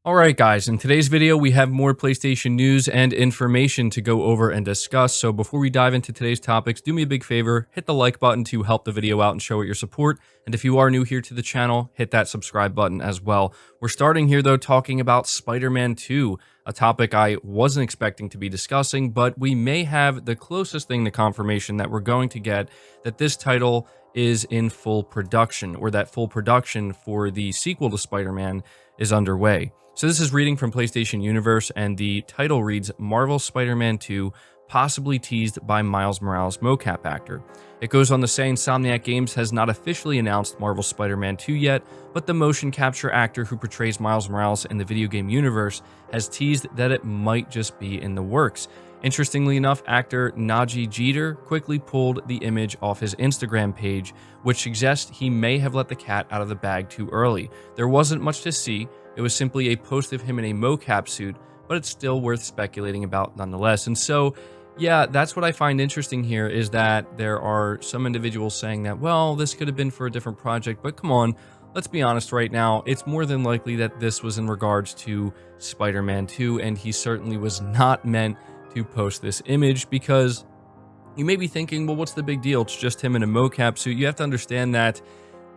Alright guys, in today's video we have more PlayStation news and information to go over and discuss, so before we dive into today's topics, do me a big favor, hit the like button to help the video out and show it your support, and if you are new here to the channel, hit that subscribe button as well. We're starting here though talking about Spider-Man 2, a topic I wasn't expecting to be discussing, but we may have the closest thing to confirmation that we're going to get that this title is in full production, or that full production for the sequel to Spider-Man is underway. So this is reading from PlayStation Universe, and the title reads, Marvel Spider-Man 2 possibly teased by Miles Morales mocap actor. It goes on to say Insomniac Games has not officially announced Marvel Spider-Man 2 yet, but the motion capture actor who portrays Miles Morales in the video game universe has teased that it might just be in the works. Interestingly enough, actor Najee Jeter quickly pulled the image off his Instagram page, which suggests he may have let the cat out of the bag too early. There wasn't much to see. It was simply a post of him in a mocap suit, but it's still worth speculating about nonetheless. And so, yeah, that's what I find interesting here, is that there are some individuals saying that, well, this could have been for a different project, but come on, let's be honest right now, it's more than likely that this was in regards to Spider-Man 2, and he certainly was not meant to post this image, because you may be thinking, well, what's the big deal? It's just him in a mocap suit. You have to understand that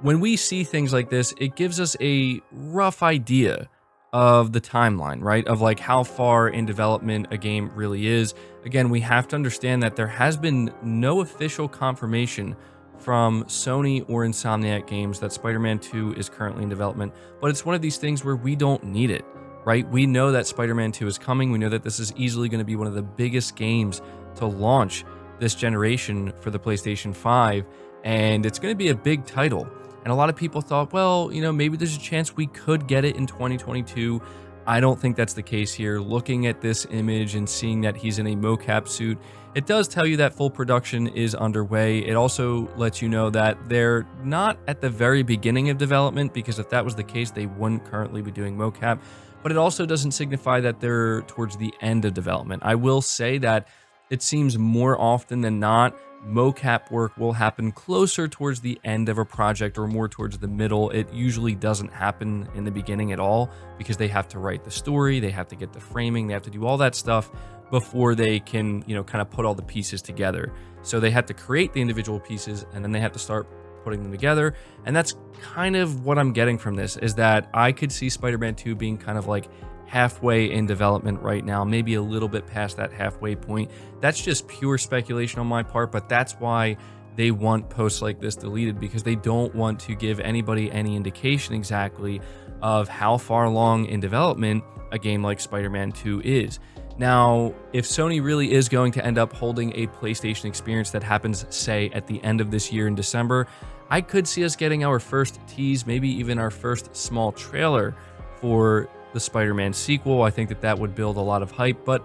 when we see things like this, it gives us a rough idea of the timeline, right? Of like how far in development a game really is. Again, we have to understand that there has been no official confirmation from Sony or Insomniac Games that Spider-Man 2 is currently in development, but it's one of these things where we don't need it, right? We know that Spider-Man 2 is coming. We know that this is easily going to be one of the biggest games to launch this generation for the PlayStation 5, and it's going to be a big title. And a lot of people thought, well, you know, maybe there's a chance we could get it in 2022. I don't think that's the case here. Looking at this image and seeing that he's in a mocap suit, it does tell you that full production is underway. It also lets you know that they're not at the very beginning of development, because if that was the case, they wouldn't currently be doing mocap. But it also doesn't signify that they're towards the end of development. I will say that it seems more often than not, mocap work will happen closer towards the end of a project or more towards the middle. It usually doesn't happen in the beginning at all, because they have to write the story, they have to get the framing, they have to do all that stuff before they can, you know, kind of put all the pieces together. So they have to create the individual pieces, and then they have to start putting them together. And that's kind of what I'm getting from this, is that I could see Spider-Man 2 being kind of like halfway in development right now, maybe a little bit past that halfway point. That's just pure speculation on my part, but that's why they want posts like this deleted, because they don't want to give anybody any indication exactly of how far along in development a game like Spider-Man 2 is. Now, if Sony really is going to end up holding a PlayStation experience that happens, say, at the end of this year in December, I could see us getting our first tease, maybe even our first small trailer for the Spider-Man sequel. I think that that would build a lot of hype, but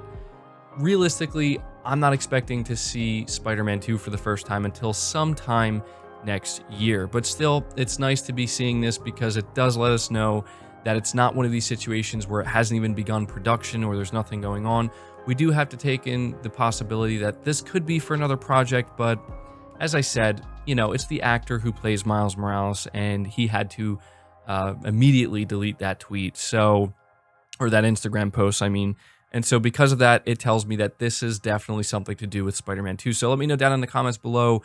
realistically, I'm not expecting to see Spider-Man 2 for the first time until sometime next year. But still, it's nice to be seeing this, because it does let us know that it's not one of these situations where it hasn't even begun production or there's nothing going on. We do have to take in the possibility that this could be for another project, but as I said, you know, it's the actor who plays Miles Morales, and he had to immediately delete that tweet, so, or that Instagram post, I mean. And so because of that, it tells me that this is definitely something to do with Spider-Man 2. So let me know down in the comments below,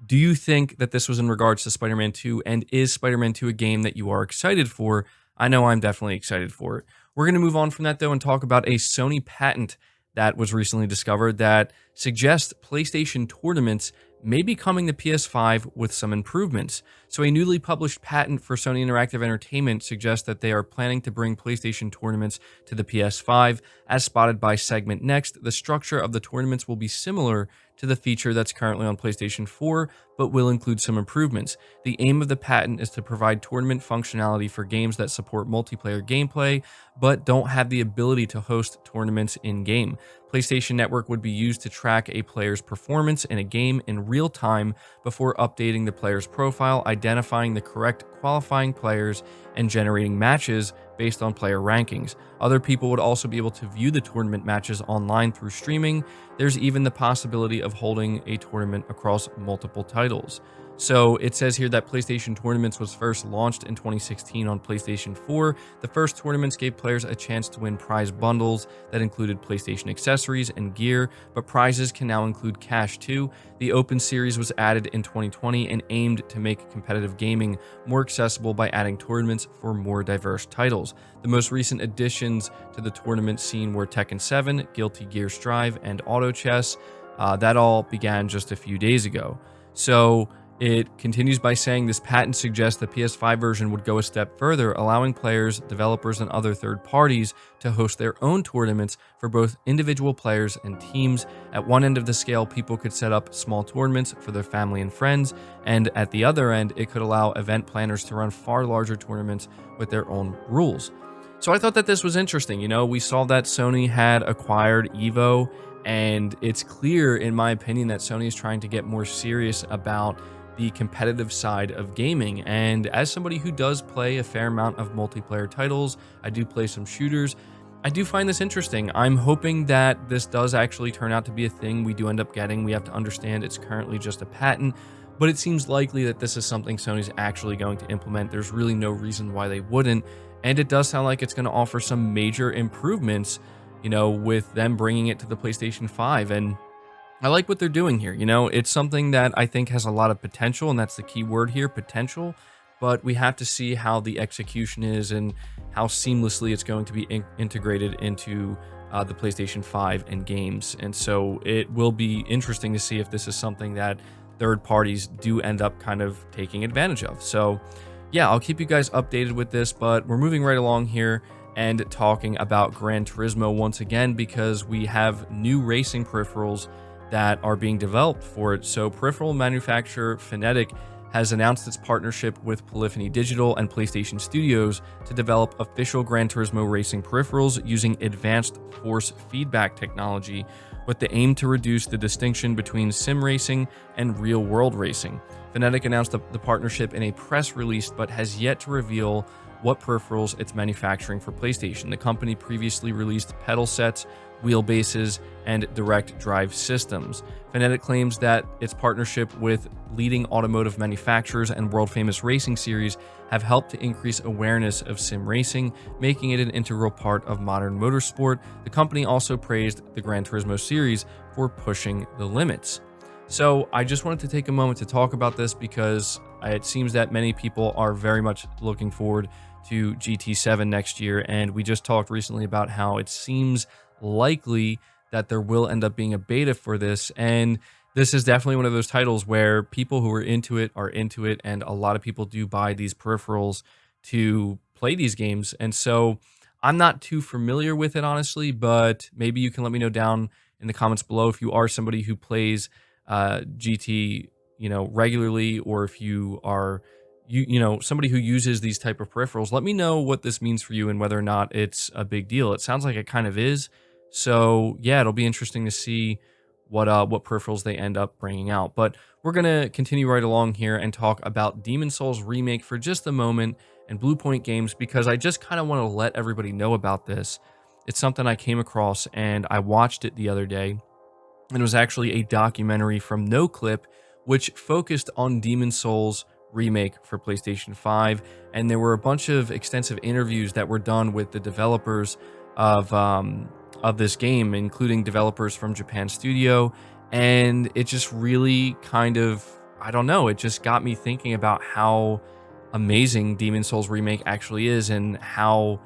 do you think that this was in regards to Spider-Man 2, and is Spider-Man 2 a game that you are excited for? I know I'm definitely excited for it. We're going to move on from that though and talk about a Sony patent that was recently discovered that suggests PlayStation tournaments may be coming to PS5 with some improvements. So a newly published patent for Sony Interactive Entertainment suggests that they are planning to bring PlayStation tournaments to the PS5. As spotted by Segment Next, the structure of the tournaments will be similar to the feature that's currently on PlayStation 4, but will include some improvements. The aim of the patent is to provide tournament functionality for games that support multiplayer gameplay, but don't have the ability to host tournaments in-game. PlayStation Network would be used to track a player's performance in a game in real time before updating the player's profile, identifying the correct qualifying players, and generating matches based on player rankings. Other people would also be able to view the tournament matches online through streaming. There's even the possibility of holding a tournament across multiple titles. So it says here that PlayStation Tournaments was first launched in 2016 on PlayStation 4. The first tournaments gave players a chance to win prize bundles that included PlayStation accessories and gear, but prizes can now include cash too. The Open Series was added in 2020 and aimed to make competitive gaming more accessible by adding tournaments for more diverse titles. The most recent additions to the tournament scene were Tekken 7, Guilty Gear Strive, and Auto Chess. That all began just a few days ago. So it continues by saying this patent suggests the PS5 version would go a step further, allowing players, developers, and other third parties to host their own tournaments for both individual players and teams. At one end of the scale, people could set up small tournaments for their family and friends, and at the other end, it could allow event planners to run far larger tournaments with their own rules. So I thought that this was interesting. We saw that Sony had acquired Evo, and it's clear, in my opinion, that Sony is trying to get more serious about the competitive side of gaming. And as somebody who does play a fair amount of multiplayer titles, I do play some shooters, I do find this interesting. I'm hoping that this does actually turn out to be a thing we do end up getting. We have to understand it's currently just a patent, but it seems likely that this is something Sony's actually going to implement. There's really no reason why they wouldn't. And it does sound like it's going to offer some major improvements, with them bringing it to the PlayStation 5. And I like what they're doing here. It's something that I think has a lot of potential, and that's the key word here, potential. But we have to see how the execution is and how seamlessly it's going to be integrated into the PlayStation 5 and games. And so it will be interesting to see if this is something that third parties do end up kind of taking advantage of. So yeah, I'll keep you guys updated with this, but we're moving right along here and talking about Gran Turismo once again, because we have new racing peripherals that are being developed for it. So peripheral manufacturer Fnatic has announced its partnership with Polyphony Digital and PlayStation Studios to develop official Gran Turismo racing peripherals using advanced force feedback technology, with the aim to reduce the distinction between sim racing and real-world racing. Fnatic announced the partnership in a press release, but has yet to reveal what peripherals it's manufacturing for PlayStation. The company previously released pedal sets, wheelbases, and direct drive systems. Fnatic claims that its partnership with leading automotive manufacturers and world-famous racing series have helped to increase awareness of sim racing, making it an integral part of modern motorsport. The company also praised the Gran Turismo series for pushing the limits. So I just wanted to take a moment to talk about this because it seems that many people are very much looking forward to GT7 next year, and we just talked recently about how it seems likely that there will end up being a beta for this, and this is definitely one of those titles where people who are into it, and a lot of people do buy these peripherals to play these games. And so I'm not too familiar with it, honestly, but maybe you can let me know down in the comments below if you are somebody who plays GT regularly, or if you are somebody who uses these type of peripherals. Let me know what this means for you and whether or not it's a big deal. It sounds like it kind of is. So yeah, it'll be interesting to see what peripherals they end up bringing out. But we're gonna continue right along here and talk about Demon's Souls Remake for just a moment and Bluepoint Games, because I just kind of want to let everybody know about this. It's something I came across and I watched it the other day. And it was actually a documentary from NoClip, which focused on Demon's Souls Remake for PlayStation 5. And there were a bunch of extensive interviews that were done with the developers of this game, including developers from Japan Studio. And it just really kind of, I don't know, it just got me thinking about how amazing Demon's Souls Remake actually is, and how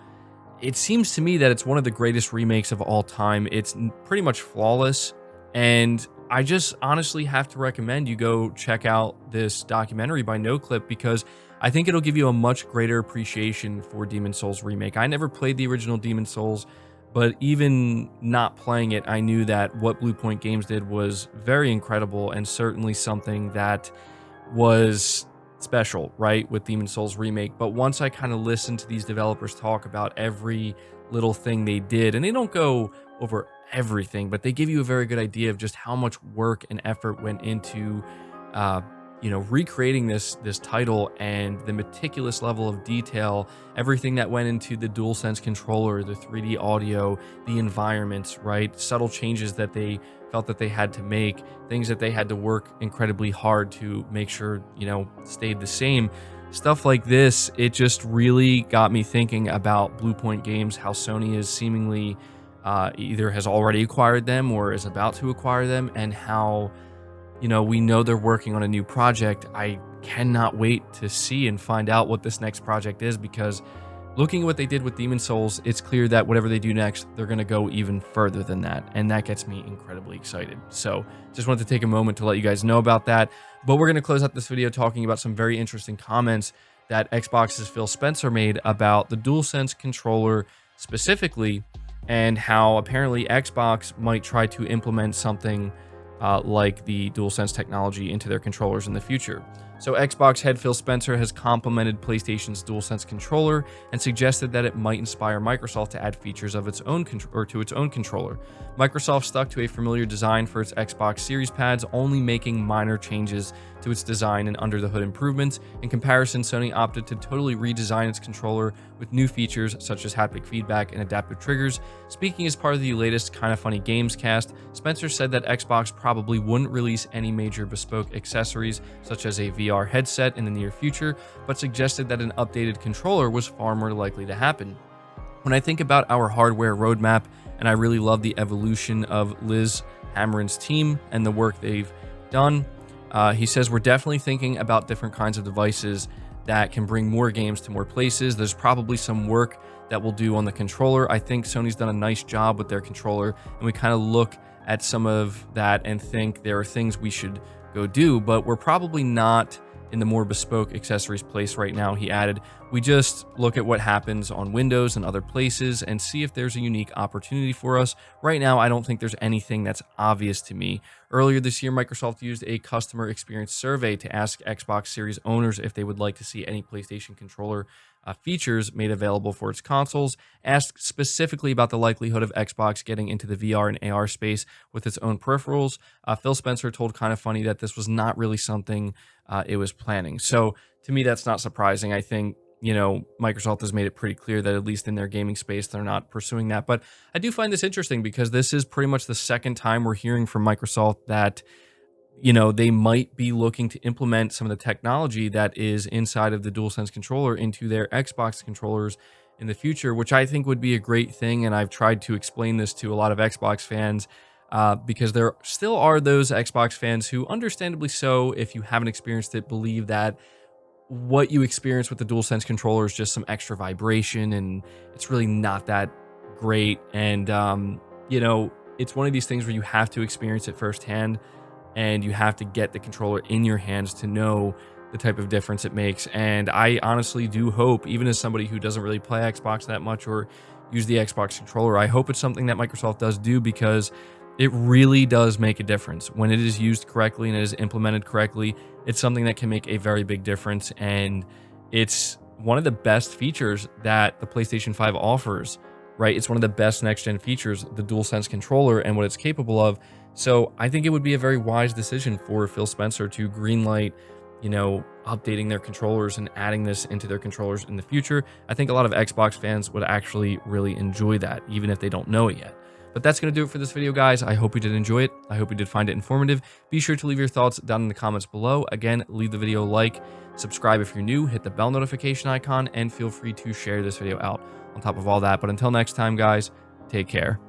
it seems to me that it's one of the greatest remakes of all time. It's pretty much flawless, and I just honestly have to recommend you go check out this documentary by NoClip, because I think it'll give you a much greater appreciation for Demon's Souls Remake. I never played the original Demon's Souls, but even not playing it, I knew that what Bluepoint Games did was very incredible, and certainly something that was special, right, with Demon's Souls Remake. But once I kind of listened to these developers talk about every little thing they did, and they don't go over everything, but they give you a very good idea of just how much work and effort went into recreating this title and the meticulous level of detail, everything that went into the DualSense controller, the 3D audio, the environments, right? Subtle changes that they felt that they had to make, things that they had to work incredibly hard to make sure, stayed the same. Stuff like this, it just really got me thinking about Bluepoint Games, how Sony is seemingly either has already acquired them or is about to acquire them, and how we know they're working on a new project. I cannot wait to see and find out what this next project is, because looking at what they did with Demon Souls, it's clear that whatever they do next, they're going to go even further than that. And that gets me incredibly excited. So just wanted to take a moment to let you guys know about that. But we're going to close out this video talking about some very interesting comments that Xbox's Phil Spencer made about the DualSense controller specifically, and how apparently Xbox might try to implement something like the DualSense technology into their controllers in the future. So Xbox head Phil Spencer has complimented PlayStation's DualSense controller and suggested that it might inspire Microsoft to add features of its own to its own controller. Microsoft stuck to a familiar design for its Xbox Series pads, only making minor changes to its design and under-the-hood improvements. In comparison, Sony opted to totally redesign its controller with new features such as haptic feedback and adaptive triggers. Speaking as part of the latest Kinda Funny Games cast, Spencer said that Xbox probably wouldn't release any major bespoke accessories such as a VR headset in the near future, but suggested that an updated controller was far more likely to happen. When I think about our hardware roadmap, and I really love the evolution of Liz Hammeren's team and the work they've done, he says we're definitely thinking about different kinds of devices that can bring more games to more places. There's probably some work that we'll do on the controller. I think Sony's done a nice job with their controller, and we kind of look at some of that and think there are things we should go do, but we're probably not in the more bespoke accessories place right now, he added. We just look at what happens on Windows and other places and see if there's a unique opportunity for us. Right now, I don't think there's anything that's obvious to me. Earlier this year, Microsoft used a customer experience survey to ask Xbox Series owners if they would like to see any PlayStation controller features made available for its consoles, asked specifically about the likelihood of Xbox getting into the VR and AR space with its own peripherals. Phil Spencer told Kinda Funny that this was not really something it was planning. So to me, that's not surprising. I think, Microsoft has made it pretty clear that at least in their gaming space, they're not pursuing that. But I do find this interesting because this is pretty much the second time we're hearing from Microsoft that they might be looking to implement some of the technology that is inside of the DualSense controller into their Xbox controllers in the future, which I think would be a great thing. And I've tried to explain this to a lot of Xbox fans because there still are those Xbox fans who, understandably so, if you haven't experienced it, believe that what you experience with the DualSense controller is just some extra vibration and it's really not that great. And, it's one of these things where you have to experience it firsthand, and you have to get the controller in your hands to know the type of difference it makes. And I honestly do hope, even as somebody who doesn't really play Xbox that much or use the Xbox controller, I hope it's something that Microsoft does do, because it really does make a difference. When it is used correctly and it is implemented correctly, it's something that can make a very big difference. And it's one of the best features that the PlayStation 5 offers, right? It's one of the best next-gen features, the DualSense controller and what it's capable of. So I think it would be a very wise decision for Phil Spencer to greenlight, updating their controllers and adding this into their controllers in the future. I think a lot of Xbox fans would actually really enjoy that, even if they don't know it yet. But that's going to do it for this video, guys. I hope you did enjoy it. I hope you did find it informative. Be sure to leave your thoughts down in the comments below. Again, leave the video a like, subscribe if you're new, hit the bell notification icon, and feel free to share this video out on top of all that. But until next time, guys, take care.